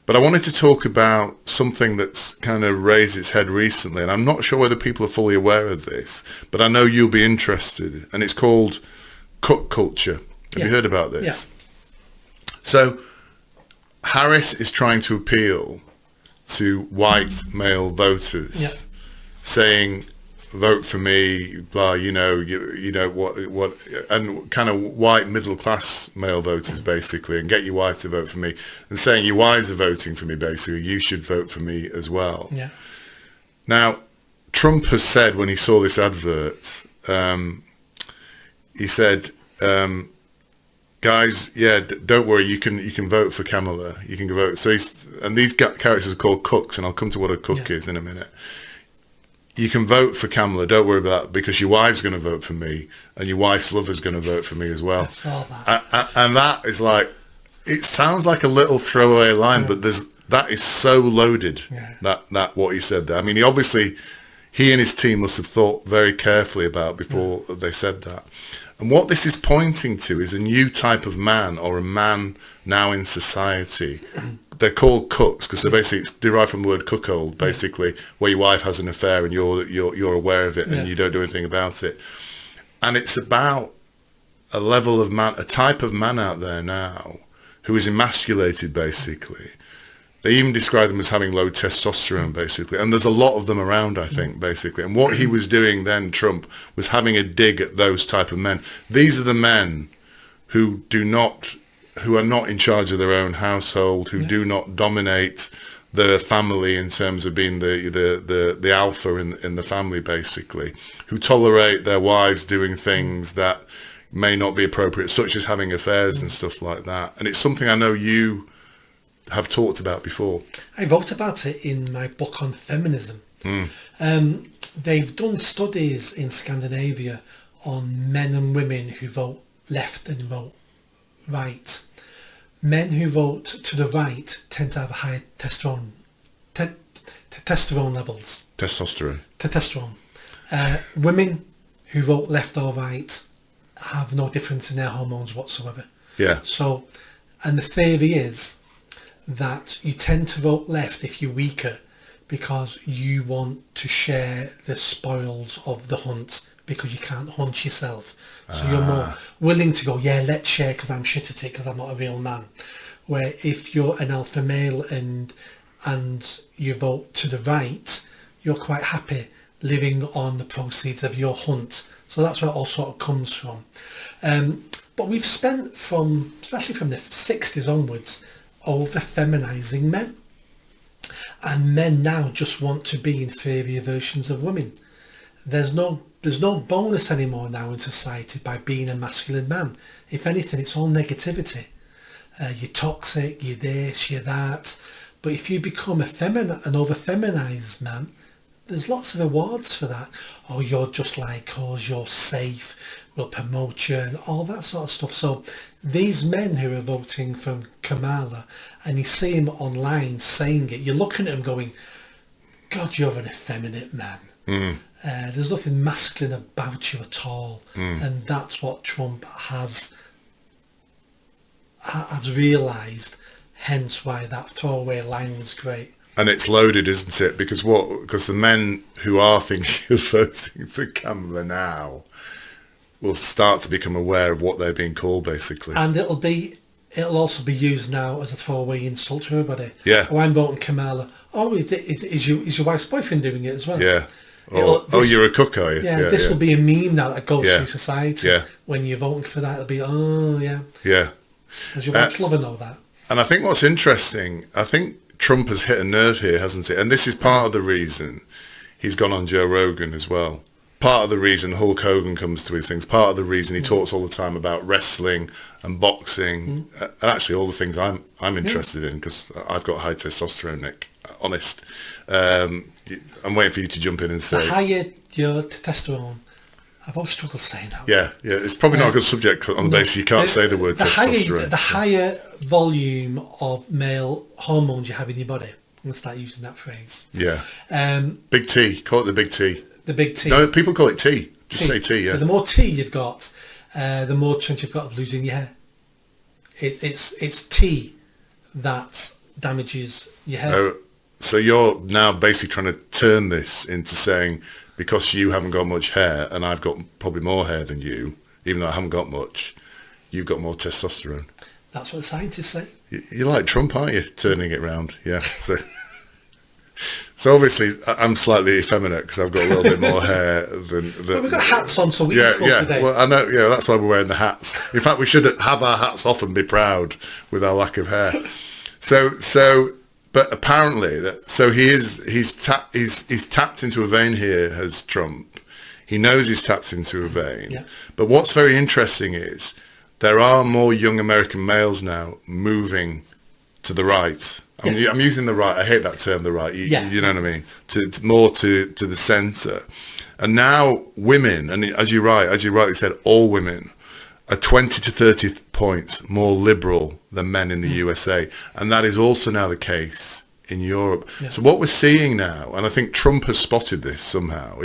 But I wanted to talk about something that's kind of raised its head recently, and I'm not sure whether people are fully aware of this, but I know you'll be interested, and it's called cuck culture. Have you heard about this? Yeah. So Harris is trying to appeal to white male voters, saying, vote for me, blah, you know what, and kind of white middle class male voters basically, and get your wife to vote for me, and saying your wives are voting for me basically, you should vote for me as well. Yeah. Now, Trump has said when he saw this advert, he said, guys, don't worry, you can vote for Kamala, you can vote. So and these characters are called cucks, and I'll come to what a cuck is in a minute. You can vote for Kamala, don't worry about that, because your wife's going to vote for me, and your wife's lover's going to vote for me as well. I saw that. And that is like, it sounds like a little throwaway line, but that is so loaded, that what he said there. I mean, he and his team must have thought very carefully about before they said that. And what this is pointing to is a new type of man, or a man now in society. They're called cucks because they're basically, it's derived from the word cuckold, basically, where your wife has an affair and you're aware of it and you don't do anything about it. And it's about a level of man, a type of man out there now who is emasculated, basically. They even describe them as having low testosterone, basically. And there's a lot of them around, I think, basically. And what he was doing then, Trump, was having a dig at those type of men. These are the men who are not in charge of their own household, who do not dominate the family in terms of being the alpha in the family, basically, who tolerate their wives doing things that may not be appropriate, such as having affairs and stuff like that. And it's something I know you have talked about before. I wrote about it in my book on feminism. They've done studies in Scandinavia on men and women who vote left and vote right. Men who vote to the right tend to have higher testosterone levels. Testosterone. Women who vote left or right have no difference in their hormones whatsoever. Yeah. So, and the theory is that you tend to vote left if you're weaker because you want to share the spoils of the hunt because you can't hunt yourself. So you're more willing to go, let's share because I'm shit at it because I'm not a real man. Where if you're an alpha male and you vote to the right, you're quite happy living on the proceeds of your hunt. So that's where it all sort of comes from. But we've spent especially from the 60s onwards, over feminising men. And men now just want to be inferior versions of women. There's no bonus anymore now in society by being a masculine man. If anything, it's all negativity. You're toxic, you're this, you're that. But if you become an over-feminized man, there's lots of rewards for that. Oh, you're just like us, you're safe, we'll promote you, and all that sort of stuff. So these men who are voting for Kamala, and you see him online saying it, you're looking at him going, God, you're an effeminate man. There's nothing masculine about you at all. And that's what Trump has realised, hence why that throwaway line was great. And it's loaded, isn't it? Because the men who are thinking of voting for Kamala now will start to become aware of what they're being called, basically. And it'll also be used now as a throwaway insult to everybody. Yeah. Oh, I'm voting Kamala. Oh, is your wife's boyfriend doing it as well? Yeah. You're a cook, are you? Yeah, this will be a meme now that goes through society. Yeah. When you're voting for that, it'll be, Yeah. Does your wife's lover know that? And I think what's interesting, I think Trump has hit a nerve here, hasn't it? And this is part of the reason he's gone on Joe Rogan as well. Part of the reason Hulk Hogan comes to his things. Part of the reason he talks all the time about wrestling and boxing, and actually all the things I'm interested in, because I've got high testosterone, Nick. Honest. I'm waiting for you to jump in and say. The higher your testosterone, I've always struggled saying that. Yeah. It's probably not a good subject on the basis you can't say the word testosterone. The higher volume of male hormones you have in your body. I'm going to start using that phrase. Yeah. Big T. Call it the big T. The big T. No, people call it T. Just say T, yeah. But the more T you've got, the more chance you've got of losing your hair. It's T that damages your hair. Oh, so you're now basically trying to turn this into saying, because you haven't got much hair and I've got probably more hair than you, even though I haven't got much, you've got more testosterone. That's what the scientists say. You're like Trump, aren't you? Turning it round. Yeah. So obviously I'm slightly effeminate because I've got a little bit more hair than Well, we've got hats on, so we yeah, equal yeah. today. Well, I know. Yeah, that's why we're wearing the hats. In fact, we should have our hats off and be proud with our lack of hair. But apparently, he's tapped into a vein here as Trump. He knows he's tapped into a vein. Yeah. But what's very interesting is there are more young American males now moving to the right. I'm using the right. I hate that term, the right. You know what I mean? To more to the centre. And now women, and as you rightly said, all women are 20 to 30 points more liberal than men in the USA. And that is also now the case in Europe. Yeah. So what we're seeing now, and I think Trump has spotted this somehow.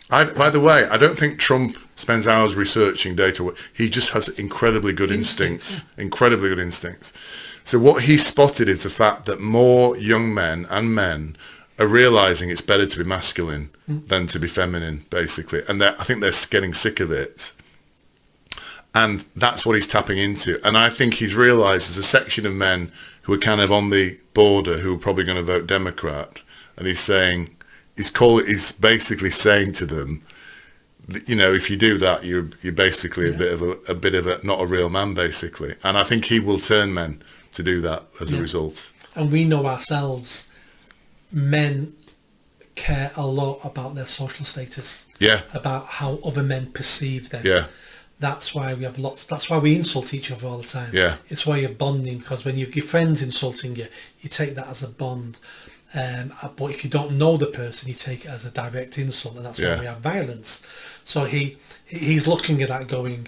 By the way, I don't think Trump spends hours researching data. He just has incredibly good instincts. Incredibly good instincts. So what he spotted is the fact that more young men and men are realising it's better to be masculine than to be feminine, basically. And I think they're getting sick of it. And that's what he's tapping into. And I think he's realised there's a section of men who are kind of on the border who are probably going to vote Democrat. And he's basically saying to them, you know, if you do that, you're basically a bit of a not a real man, basically. And I think he will turn men to do that as a result. And we know ourselves, men care a lot about their social status. Yeah. About how other men perceive them. Yeah. That's why we have that's why we insult each other all the time. Yeah. It's why you're bonding, because when your friend's insulting you, you take that as a bond. But if you don't know the person, you take it as a direct insult, and that's why we have violence. So he's looking at that going,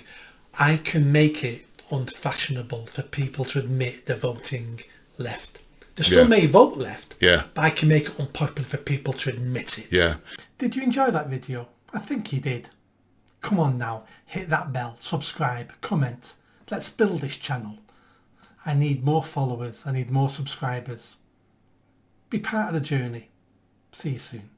I can make it unfashionable for people to admit they're voting left. They still may vote left, but I can make it unpopular for people to admit it. Yeah. Did you enjoy that video? I think you did. Come on now, hit that bell, subscribe, comment. Let's build this channel. I need more followers, I need more subscribers. Be part of the journey. See you soon.